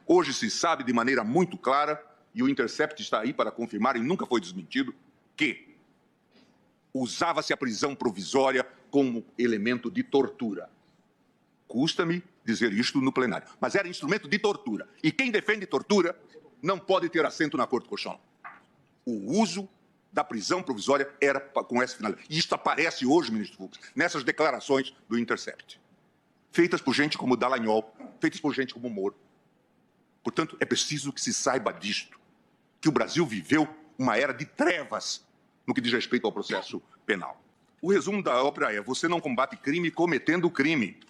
Hoje se sabe de maneira muito clara, e o Intercept está aí para confirmar e nunca foi desmentido, que usava-se a prisão provisória como elemento de tortura. Custa-me dizer isto no plenário, mas era instrumento de tortura. E quem defende tortura não pode ter assento na Corte Constitucional. O uso da prisão provisória era com essa finalidade. E isto aparece hoje, ministro Fux, nessas declarações do Intercept, feitas por gente como Dallagnol, feitas por gente como Moro. Portanto, é preciso que se saiba disto, que o Brasil viveu uma era de trevas no que diz respeito ao processo penal. O resumo da ópera é: você não combate crime cometendo crime.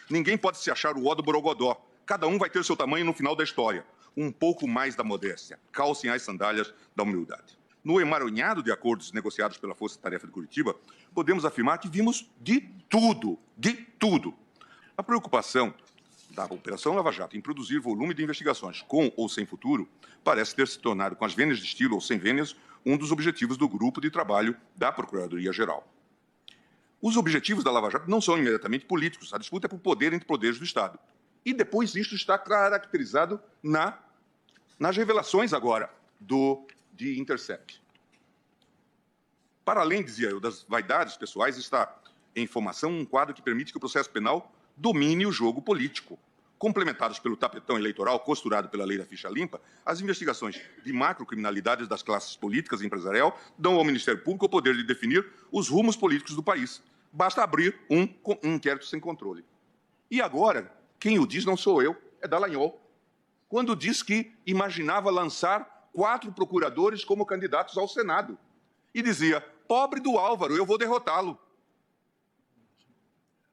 Ninguém pode se achar o ó do Borogodó. Cada um vai ter seu tamanho no final da história. Um pouco mais da modéstia. Calcem as sandálias da humildade. No emaranhado de acordos negociados pela Força Tarefa de Curitiba, podemos afirmar que vimos de tudo, de tudo. A preocupação da Operação Lava Jato em produzir volume de investigações com ou sem futuro parece ter se tornado, com as vênias de estilo ou sem vênias, um dos objetivos do grupo de trabalho da Procuradoria-Geral. Os objetivos da Lava Jato não são imediatamente políticos. A disputa é por poder entre poderes do Estado. E depois isto está caracterizado nas revelações agora de Intercept. Para além, dizia eu, das vaidades pessoais, está em formação um quadro que permite que o processo penal domine o jogo político. Complementados pelo tapetão eleitoral costurado pela lei da ficha limpa, as investigações de macrocriminalidades das classes políticas e empresarial dão ao Ministério Público o poder de definir os rumos políticos do país. Basta abrir um inquérito sem controle. E agora, quem o diz não sou eu, é Dallagnol, quando diz que imaginava lançar 4 procuradores como candidatos ao Senado. E dizia: pobre do Álvaro, eu vou derrotá-lo.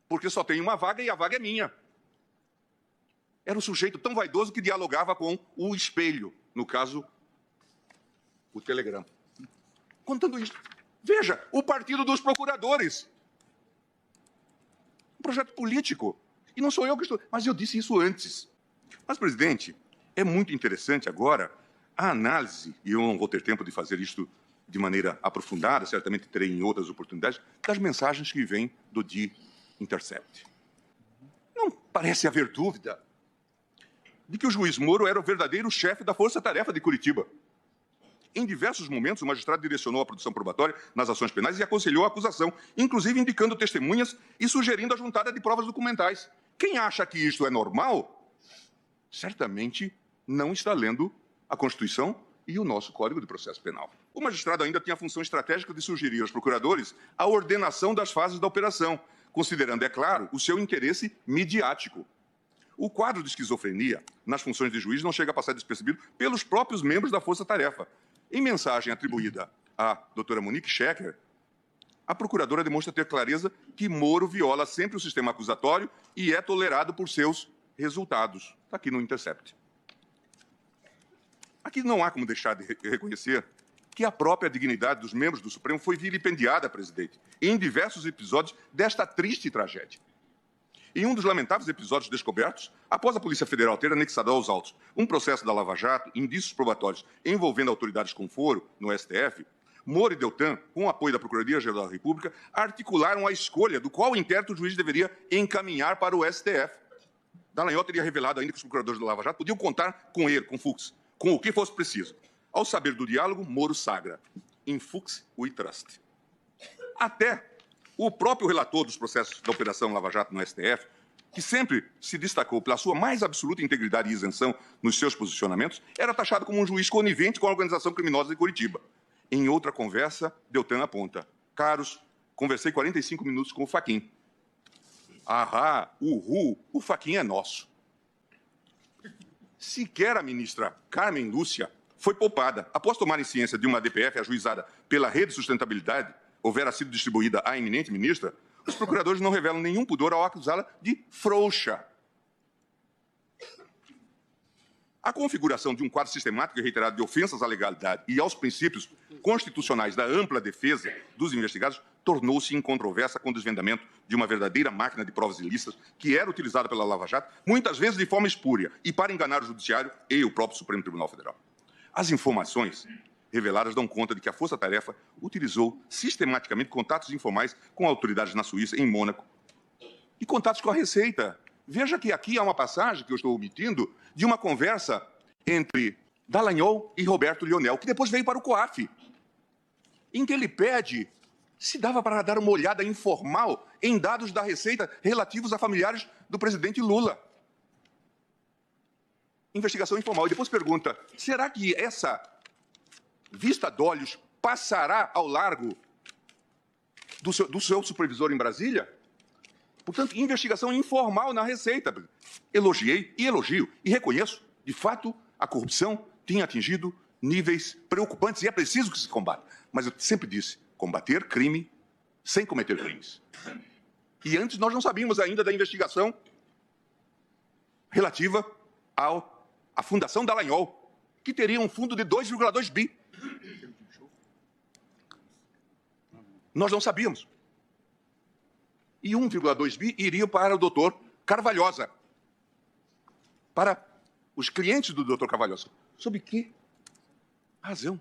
Porque só tem uma vaga e a vaga é minha. Era um sujeito tão vaidoso que dialogava com o espelho, no caso, o Telegram. Contando isso. Veja, o Partido dos Procuradores. Um projeto político. E não sou eu que estou... Mas eu disse isso antes. Mas, presidente, é muito interessante agora a análise, e eu não vou ter tempo de fazer isto de maneira aprofundada, certamente terei em outras oportunidades, das mensagens que vêm do Intercept. Não parece haver dúvida de que o juiz Moro era o verdadeiro chefe da Força Tarefa de Curitiba. Em diversos momentos, o magistrado direcionou a produção probatória nas ações penais e aconselhou a acusação, inclusive indicando testemunhas e sugerindo a juntada de provas documentais. Quem acha que isto é normal, certamente não está lendo a Constituição e o nosso Código de Processo Penal. O magistrado ainda tinha a função estratégica de sugerir aos procuradores a ordenação das fases da operação, considerando, é claro, o seu interesse midiático. O quadro de esquizofrenia nas funções de juiz não chega a passar despercebido pelos próprios membros da Força Tarefa. Em mensagem atribuída à doutora Monique Schecker, a procuradora demonstra ter clareza que Moro viola sempre o sistema acusatório e é tolerado por seus resultados. Está aqui no Intercept. Aqui não há como deixar de reconhecer que a própria dignidade dos membros do Supremo foi vilipendiada, presidente, em diversos episódios desta triste tragédia. Em um dos lamentáveis episódios descobertos, após a Polícia Federal ter anexado aos autos um processo da Lava Jato, indícios probatórios envolvendo autoridades com foro no STF, Moro e Deltan, com o apoio da Procuradoria-Geral da República, articularam a escolha do qual inquérito o juiz deveria encaminhar para o STF. Dallagnol teria revelado ainda que os procuradores da Lava Jato podiam contar com ele, com Fux, com o que fosse preciso. Ao saber do diálogo, Moro sagra: in Fux we trust. Até o próprio relator dos processos da Operação Lava Jato no STF, que sempre se destacou pela sua mais absoluta integridade e isenção nos seus posicionamentos, era taxado como um juiz conivente com a organização criminosa de Curitiba. Em outra conversa, Deltan aponta: caros, conversei 45 minutos com o Fachin. Ahá, o Fachin é nosso. Sequer a ministra Carmen Lúcia foi poupada. Após tomarem ciência de uma DPF ajuizada pela Rede de Sustentabilidade, houvera sido distribuída à eminente ministra, os procuradores não revelam nenhum pudor ao acusá-la de frouxa. A configuração de um quadro sistemático e reiterado de ofensas à legalidade e aos princípios constitucionais da ampla defesa dos investigados tornou-se incontroversa com o desvendamento de uma verdadeira máquina de provas ilícitas que era utilizada pela Lava Jato, muitas vezes de forma espúria, e para enganar o Judiciário e o próprio Supremo Tribunal Federal. As informações reveladas dão conta de que a Força Tarefa utilizou sistematicamente contatos informais com autoridades na Suíça, em Mônaco, e contatos com a Receita, Veja que aqui há uma passagem que eu estou omitindo de uma conversa entre Dallagnol e Roberto Lionel, que depois veio para o COAF, em que ele pede se dava para dar uma olhada informal em dados da Receita relativos a familiares do presidente Lula. Investigação informal. E depois pergunta, será que essa vista de olhos passará ao largo do seu supervisor em Brasília? Portanto, investigação informal na Receita. Elogiei e elogio e reconheço, de fato, a corrupção tinha atingido níveis preocupantes e é preciso que se combata. Mas eu sempre disse, combater crime sem cometer crimes. E antes nós não sabíamos ainda da investigação relativa à Fundação Dallagnol, que teria um fundo de 2,2 bi. Nós não sabíamos. E 1,2 bi iriam para o doutor Carvalhosa, para os clientes do doutor Carvalhosa. Sob que razão? O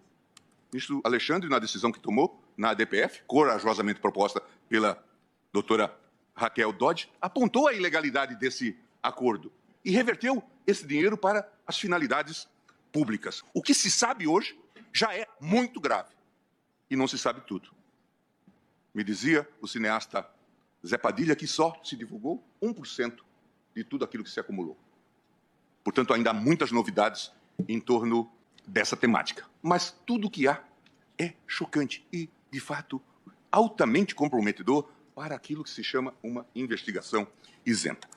ministro Alexandre, na decisão que tomou na ADPF, corajosamente proposta pela doutora Raquel Dodge, apontou a ilegalidade desse acordo e reverteu esse dinheiro para as finalidades públicas. O que se sabe hoje já é muito grave e não se sabe tudo. Me dizia o cineasta Zé Padilha que só se divulgou 1% de tudo aquilo que se acumulou. Portanto, ainda há muitas novidades em torno dessa temática. Mas tudo o que há é chocante e, de fato, altamente comprometedor para aquilo que se chama uma investigação isenta.